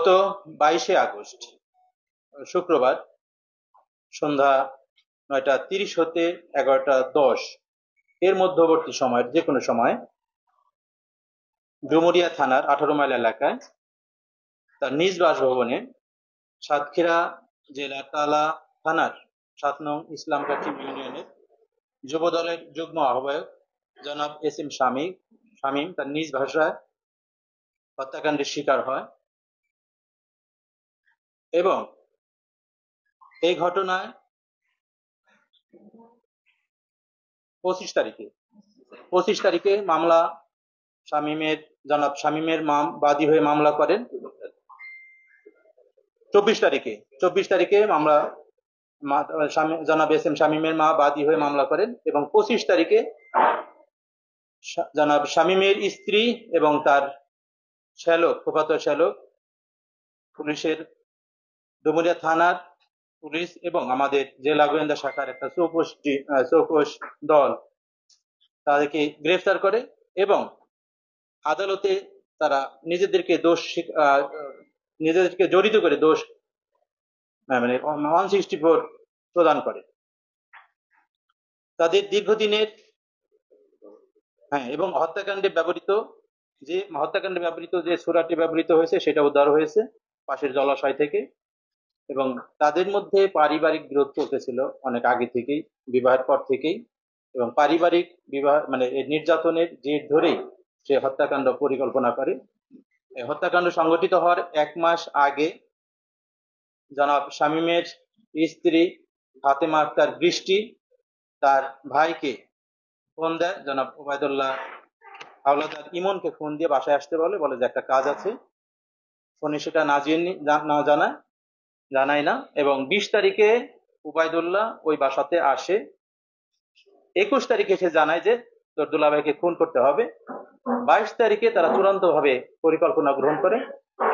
22শে August শুক্রবার সন্ধ্যা 9:30 হতে 11:10 এর মধ্যবর্তী সময়ের যে কোনো সময় ডুমুরিয়া থানার 18 মাইল এলাকায় তার নিজ বাসভবনে সাতক্ষীরা জেলার তালা থানার 7 নং ইসলামকাঠি ইউনিয়নের যুব দলের যুগ্ম আহ্বায়ক জনাব এস.এম. শামীম তার নিজ ভাষায় হত্যাকাণ্ডের শিকার হয় এবং এই ঘটনায় 25 তারিখে মামলা জনাব শামীমের বাদী হয়ে মামলা করেন। 24 তারিখে মামলা জনাব এস.এম. শামীমের মা বাদী হয়ে মামলা করেন এবং 25 তারিখে জনাব শামীমের স্ত্রী এবং তার ফুফাতো শ্যালক পুলিশের ডুমুরিয়া থানার পুলিশ এবং আমাদের জেলা গোয়েন্দা শাখার একটা চৌকস দল তাদেরকে গ্রেফতার করে এবং আদালতে তারা নিজেদেরকে জড়িত করে দোষ মানে 164 প্রদান করে। তাদের দীর্ঘদিনের এবং হত্যাকাণ্ডে ব্যবহৃত যে ছোরাটি ব্যবহৃত হয়েছে সেটা উদ্ধার হয়েছে পাশের জলাশয় থেকে এবং তাদের মধ্যে পারিবারিক বিরোধ চলতেছিল অনেক আগে থেকেই, বিবাহের পর থেকেই, এবং পারিবারিক মানে নির্যাতনের জের ধরেই সে হত্যাকাণ্ড পরিকল্পনা করে। হত্যাকাণ্ড সংঘটিত হওয়ার 1 মাস আগে জনাব শামীমের স্ত্রী ফাতেমা আক্তার বৃষ্টি তার ভাইকে ফোন দেয়, জনাব ওবায়দুল্লাহ হাওলাদার ইমনকে ফোন দিয়ে বাসায় আসতে বলে যে একটা কাজ আছে। ফোনে সেটা জানায় না এবং 20 তারিখে ওবায়দুল্লাহ ওই বাসাতে আসে। 21 তারিখে সে জানায় যে তোর দুলাভাইকে খুন করতে হবে। 22 তারিখে তারা চূড়ান্ত ভাবে পরিকল্পনা গ্রহণ করে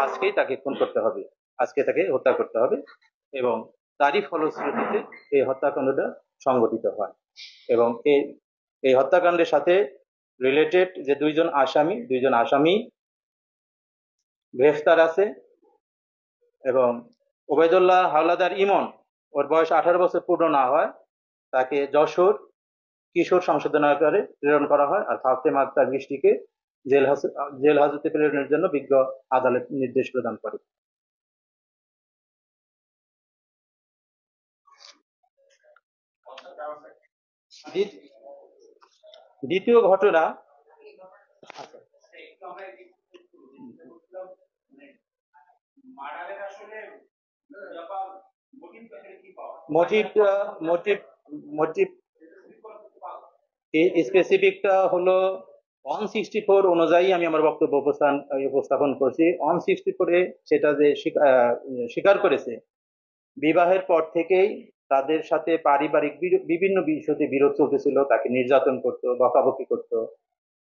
আজকেই তাকে খুন করতে হবে, আজকে তাকে হত্যা করতে হবে এবং তারই ফলশ্রুতিতে এই হত্যাকাণ্ডটা সংঘটিত হয় এবং এই হত্যাকাণ্ডের সাথে রিলেটেড যে দুইজন আসামি গ্রেফতার আছে এবং ওবায়দুল্লাহ হাওলাদার ইমন, ওর বয়স 18 বছর পূর্ণ না হয়, তাকে যশোর কিশোর সংশোধনাগারে প্রেরণ করা হয় আর ফাতেমা আক্তার বৃষ্টিকে জেল হাজতে প্রেরণের জন্য বিজ্ঞ আদালত নির্দেশ প্রদান করে। দ্বিতীয় ঘটনা মোটিভ স্পেসিফিকটা হলো 164 অনুযায়ী আমি আমার বক্তব্য উপস্থাপন করছি। 164-এ সেটা যে স্বীকার করেছে বিবাহের পর থেকেই তাদের সাথে পারিবারিক বিভিন্ন বিষয়তে বিরোধ চলতেছিল, তাকে নির্যাতন করতো, বকাবকি করতো।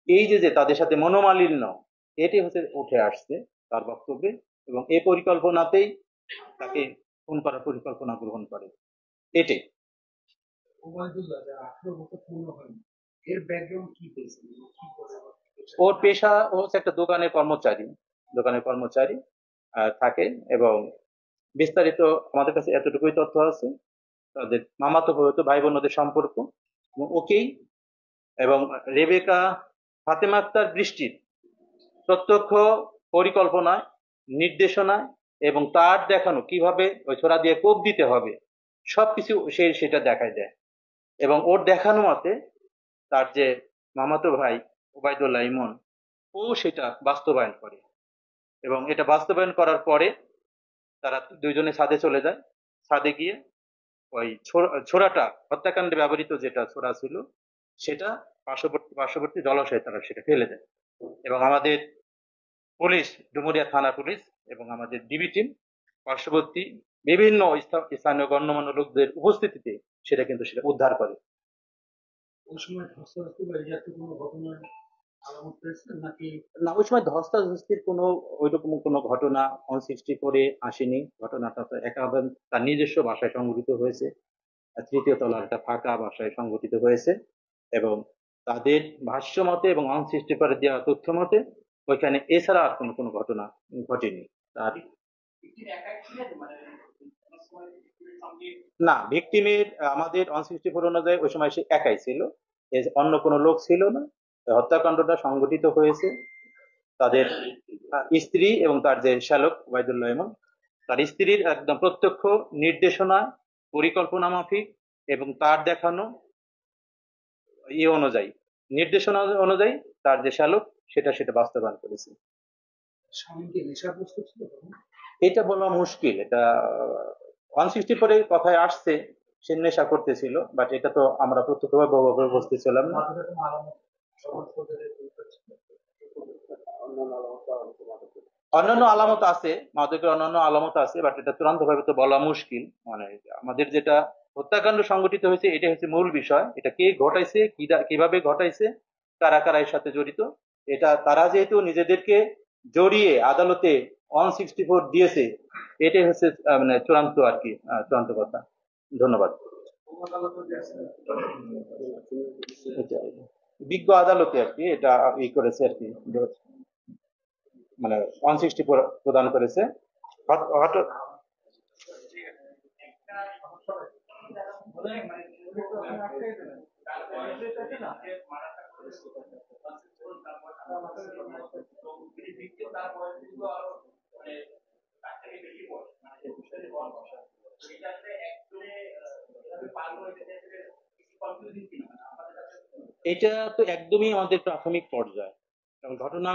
এই যে তাদের সাথে মনোমালিন্য, এটি হচ্ছে উঠে আসছে তার বক্তব্যে এবং এই পরিকল্পনাতেই তাকে খুন করার পরিকল্পনা গ্রহণ করে। এটাই ওর পেশা, ও হচ্ছে একটা দোকানের কর্মচারী থাকে এবং বিস্তারিত আমাদের কাছে এতটুকুই তথ্য আছে। তাদের মামাতো ভাই বোনদের সম্পর্ক ওকেই এবং রেবেকা ফাতেমা আক্তার বৃষ্টির প্রত্যক্ষ পরিকল্পনায়, নির্দেশনায় এবং তার দেখানো কিভাবে ওই ছোরা দিয়ে কোপ দিতে হবে সবকিছু সেটা দেখায় দেয় এবং ওর দেখানো মতে তার যে মামাতো ভাই ওবায়দুল্লাহ ইমন ও সেটা বাস্তবায়ন করে এবং এটা বাস্তবায়ন করার পরে তারা দুইজনে ছাদে চলে যায়। ছাদে গিয়ে ওই ছোরাটা, হত্যাকাণ্ডে ব্যবহৃত যেটা ছোরা ছিল সেটা পার্শ্ববর্তী জলাশয়ে তারা সেটা ফেলে দেয় এবং আমাদের পুলিশ, ডুমুরিয়া থানা পুলিশ এবং আমাদের ডিবি টিম পার্শ্ববর্তী বিভিন্ন স্থানীয় গণ্যমান্য লোকদের উপস্থিতিতে সেটা উদ্ধার করে। না, ওই সময় ধস্তাধস্তির ওইরকম কোনো ঘটনা 164 আসেনি। ঘটনাটা তো একেবারে তার নিজস্ব বাসায় সংঘটিত হয়েছে, 3য় তলার একটা ফাঁকা বাসায় সংঘটিত হয়েছে এবং তাদের ভাষ্য মতে এবং 164 দেওয়া তথ্য মতে ওইখানে এছাড়া আর কোনো ঘটনা ঘটেনি। তার না, ভিকটিমের আমাদের 164 অনুযায়ী ওই সময় সে একাই ছিল, অন্য কোনো লোক ছিল না। হত্যাকাণ্ডটা সংঘটিত হয়েছে তাদের স্ত্রী এবং তার যে শ্যালক ওবায়দুল্লাহ ইমন, তার স্ত্রীর একদম প্রত্যক্ষ নির্দেশনা, পরিকল্পনা মাফিক এবং তার দেখানো অনুযায়ী, নির্দেশনা অনুযায়ী তার যে শ্যালক সেটা বাস্তবায়ন করেছে। এটা বলা মুশকিল, এটা 164 কথায় আসছে সে নেশা করতেছিল, বাট এটা তো আমরা প্রত্যক্ষভাবে বুঝতেছিলাম না। অন্যান্য আলামত আছে, মাদকের অন্যান্য আলামত আছে, বাট এটা চূড়ান্ত ভাবে তো বলা মুশকিল। মানে আমাদের যেটা হত্যাকাণ্ড সংঘটিত হয়েছে এটা হচ্ছে মূল বিষয়, এটা কে ঘটাইছে, কিভাবে ঘটাইছে, কারা কারা এর সাথে জড়িত, এটা তারা যেহেতু নিজেদেরকে জড়িয়ে আদালতে 164 দিয়েছে, এটাই হচ্ছে মানে চূড়ান্ত আর কি, চূড়ান্ত কথা। ধন্যবাদ। বিজ্ঞ আদালতে আর কি এটা ই করেছে আর কি, মানে 164 প্রদান করেছে। এটা তো একদমই আমাদের প্রাথমিক পর্যায়ে, ঘটনা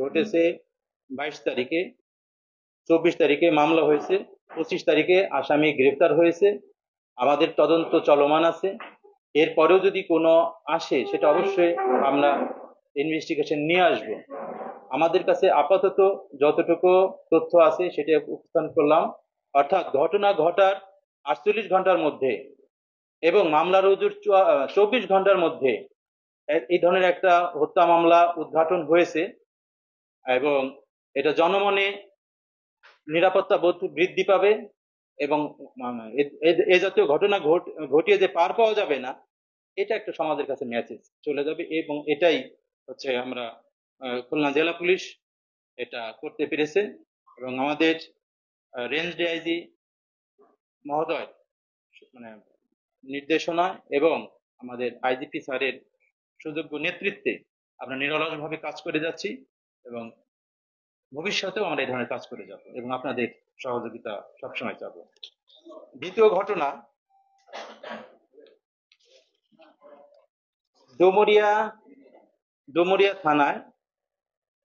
ঘটেছে 22 তারিখে, 24 তারিখে মামলা হয়েছে, 25 তারিখে আসামি গ্রেফতার হয়েছে, আমাদের তদন্ত চলমান আছে। এরপরেও যদি কোনো আসে সেটা অবশ্যই আমরা ইনভেস্টিগেশন নিয়ে আসব। আমাদের কাছে আপাতত যতটুকু তথ্য আছে সেটা উপস্থাপন করলাম, অর্থাৎ ঘটনা ঘটার 48 ঘন্টার মধ্যে এবং মামলা রুজুর 24 ঘন্টার মধ্যে এই ধরনের একটা হত্যা মামলা উদ্ঘাটন হয়েছে এবং এটা জনমনে নিরাপত্তা বোধ বৃদ্ধি পাবে এবং এ জাতীয় ঘটনা ঘটিয়ে যে পার পাওয়া যাবে না, এটা একটা সমাজের কাছে মেসেজ চলে যাবে। এবং এটাই হচ্ছে আমরা খুলনা জেলা পুলিশ এটা করতে পেরেছে এবং আমাদের রেঞ্জ ডিআইজি মহোদয় মানে নির্দেশনা এবং আমাদের আইজিপি স্যারের সুযোগ্য নেতৃত্বে আমরা নিরলসভাবে কাজ করে যাচ্ছি এবং ভবিষ্যতেও আমরা এই ধরনের কাজ করে যাব এবং আপনাদের সহযোগিতা সবসময় চাবো। দ্বিতীয় ঘটনা, ডুমুরিয়া থানায়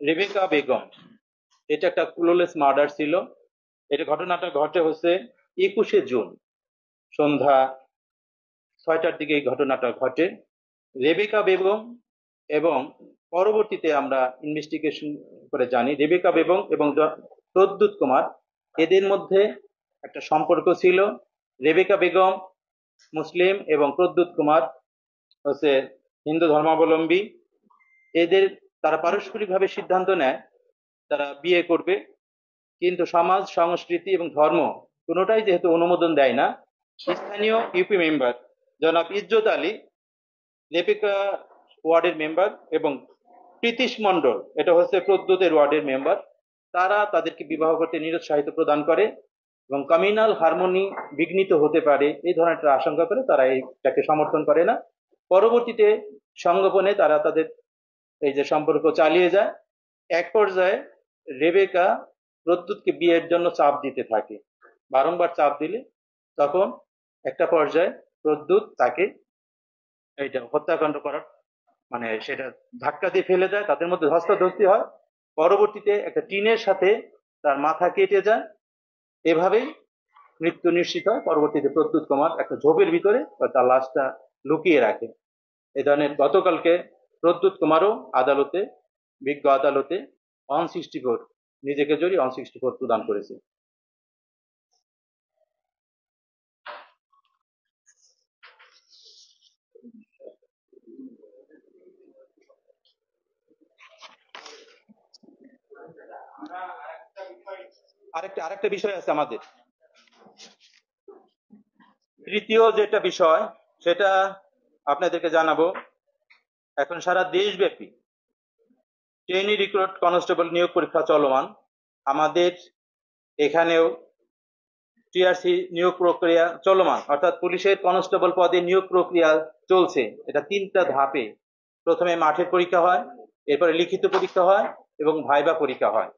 রেবেকা বেগম, এটা একটা ক্লুলেস মার্ডার ছিল। এটা ঘটনাটা ঘটে হচ্ছে 21শে জুন সন্ধ্যা 6টার দিকে এই ঘটনাটা ঘটে। রেবেকা বেগম এবং পরবর্তীতে আমরা ইনভেস্টিগেশন করে জানি রেবেকা বেগম এবং প্রদ্যুৎ কুমার এদের মধ্যে একটা সম্পর্ক ছিল। রেবেকা বেগম মুসলিম এবং প্রদ্যুৎ কুমার হচ্ছে হিন্দু ধর্মাবলম্বী। তারা পারস্পরিকভাবে সিদ্ধান্ত নেয় তারা বিয়ে করবে, কিন্তু সমাজ, সংস্কৃতি এবং ধর্ম কোনোটাই যেহেতু অনুমোদন দেয় না, স্থানীয় ইউপি মেম্বার জনাব ইজ্জত আলী, লেপিকা ওয়ার্ডের মেম্বার এবং প্রীতিশ মন্ডল, এটা হচ্ছে প্রদ্যুতের ওয়ার্ডের মেম্বার, তারা তাদেরকে বিবাহ করতে নিরুৎসাহিত প্রদান করে এবং কমিউনাল হারমোনি বিঘ্নিত হতে পারে এই ধরনের একটা আশঙ্কা করে তারা এইটাকে সমর্থন করে না। পরবর্তীতে সংগোপনে তারা তাদের এই যে সম্পর্ক চালিয়ে যায়। এক পর্যায়ে রেবেকা প্রদ্যুৎকে বিয়ের জন্য চাপ দিতে থাকে, বারংবার চাপ দিলে তখন একটা পর্যায়ে প্রদ্যুৎ তাকে এইটা হত্যাকাণ্ড করার মানে সেটা ধাক্কা দিয়ে ফেলে দেয়, তাদের মধ্যে ধস্তাধস্তি হয়। পরবর্তীতে একটা টিনের সাথে তার মাথা কেটে যায়, এভাবেই মৃত্যু নিশ্চিত হয়। পরবর্তীতে প্রদ্যুৎ কুমার একটা ঝোপের ভিতরে তার লাশটা লুকিয়ে রাখে। এ ধরনের গতকালকে প্রদ্যুৎ কুমারও আদালতে, বিজ্ঞ আদালতে 164 নিজেকে জড়িয়ে 164 প্রদান করেছে। আরেকটা বিষয় আছে আমাদের, তৃতীয় যেটা বিষয় সেটা আপনাদেরকে জানাবো। এখন সারা দেশব্যাপী ট্রেনি রিক্রুট কনস্টেবল নিয়োগ পরীক্ষা চলমান। আমাদের এখানেও টিআরসি নিয়োগ প্রক্রিয়া চলমান, অর্থাৎ পুলিশের কনস্টেবল পদে নিয়োগ প্রক্রিয়া চলছে। এটা 3টা ধাপে, প্রথমে মাঠের পরীক্ষা হয়, এরপরে লিখিত পরীক্ষা হয় এবং ভাইবা পরীক্ষা হয়।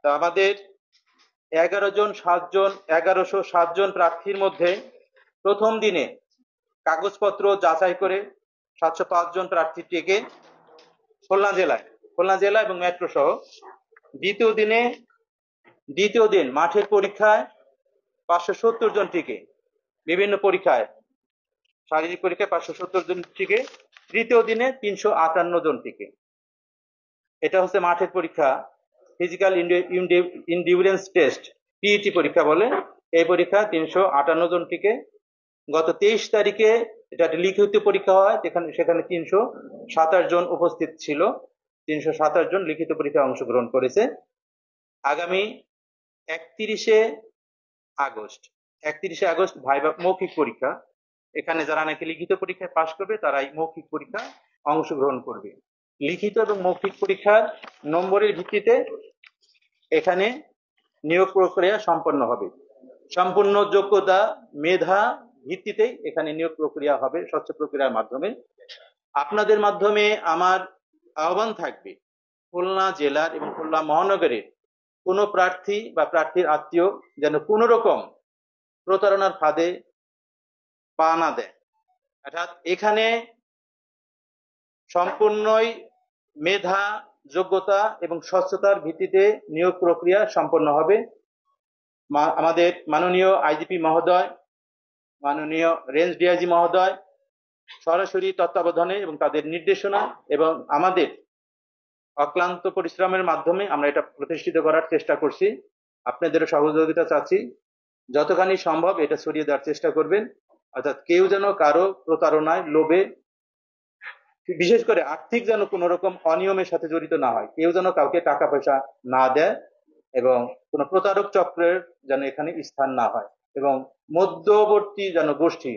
তো আমাদের 1107 জন প্রার্থীর মধ্যে প্রথম দিনে কাগজপত্র যাচাই করে 705 জন প্রার্থীটিকে খুলনা জেলা এবং মেট্রো সহ, দ্বিতীয় দিন মাঠের পরীক্ষায় 570 জনটিকে, বিভিন্ন পরীক্ষায় শারীরিক পরীক্ষায় 570 জনটিকে, তৃতীয় দিনে 358 জনটিকে। এটা হচ্ছে মাঠের পরীক্ষা, ফিজিক্যাল ইন্ডিউরেন্স টেস্ট, পিইটি পরীক্ষা বলে। এই পরীক্ষা 358 জনটিকে। গত 23 তারিখে এটা লিখিত পরীক্ষা হয়, সেখানে 327 জন উপস্থিত ছিল, 327 জন লিখিত পরীক্ষায় অংশগ্রহণ করেছে। আগামী 31শে আগস্ট ভাইবা মৌখিক পরীক্ষা। এখানে যারা নাকি লিখিত পরীক্ষায় পাশ করবে তারাই মৌখিক পরীক্ষায় অংশগ্রহণ করবে। লিখিত এবং মৌখিক পরীক্ষার নম্বরের ভিত্তিতে এখানে নিয়োগ প্রক্রিয়া সম্পন্ন হবে। সম্পূর্ণ যোগ্যতা মেধা ভিত্তিতেই এখানে নিয়োগ প্রক্রিয়া হবে, স্বচ্ছ প্রক্রিয়ার মাধ্যমে। আপনাদের মাধ্যমে আমার আহ্বান থাকবে, খুলনা জেলার এবং খুলনা মহানগরের কোনো প্রার্থী বা প্রার্থীর আত্মীয় যেন কোনো রকম প্রতারণার ফাঁদে পা না দেয়। অর্থাৎ এখানে সম্পূর্ণই মেধা, যোগ্যতা এবং স্বচ্ছতার ভিত্তিতে নিয়োগ প্রক্রিয়া সম্পন্ন হবে। আমাদের মাননীয় আইজিপি মহোদয়, মাননীয় রেঞ্জ ডিআইজি মহোদয় সরাসরি তত্ত্বাবধানে এবং তাদের নির্দেশনা এবং আমাদের অক্লান্ত পরিশ্রমের মাধ্যমে আমরা এটা প্রতিষ্ঠিত করার চেষ্টা করছি। আপনাদেরও সহযোগিতা চাচ্ছি, যতখানি সম্ভব এটা ছড়িয়ে দেওয়ার চেষ্টা করবেন। অর্থাৎ কেউ যেন কারো প্রতারণায়, লোভে, বিশেষ করে আর্থিক যেন কোনো রকম অনিয়মের সাথে জড়িত না হয়, কেউ যেন কাউকে টাকা পয়সা না দেয় এবং কোনো প্রতারক চক্রের যেন এখানে স্থান না হয়, এবং মধ্যবর্তী যেন গোষ্ঠী,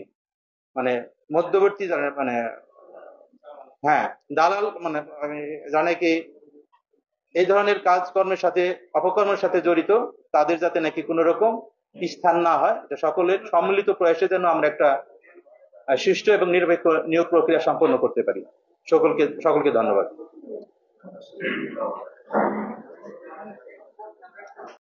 মধ্যবর্তী হ্যাঁ, দালাল জানে কি এই ধরনের কাজকর্মের সাথে, অপকর্মের সাথে জড়িত, তাদের যাতে নাকি কোনো রকম স্থান না হয়। এটা সকলের সম্মিলিত প্রয়াসে যেন আমরা একটা সুষ্ঠু এবং নিরপেক্ষ নিয়োগ প্রক্রিয়া সম্পন্ন করতে পারি। সকলকে ধন্যবাদ।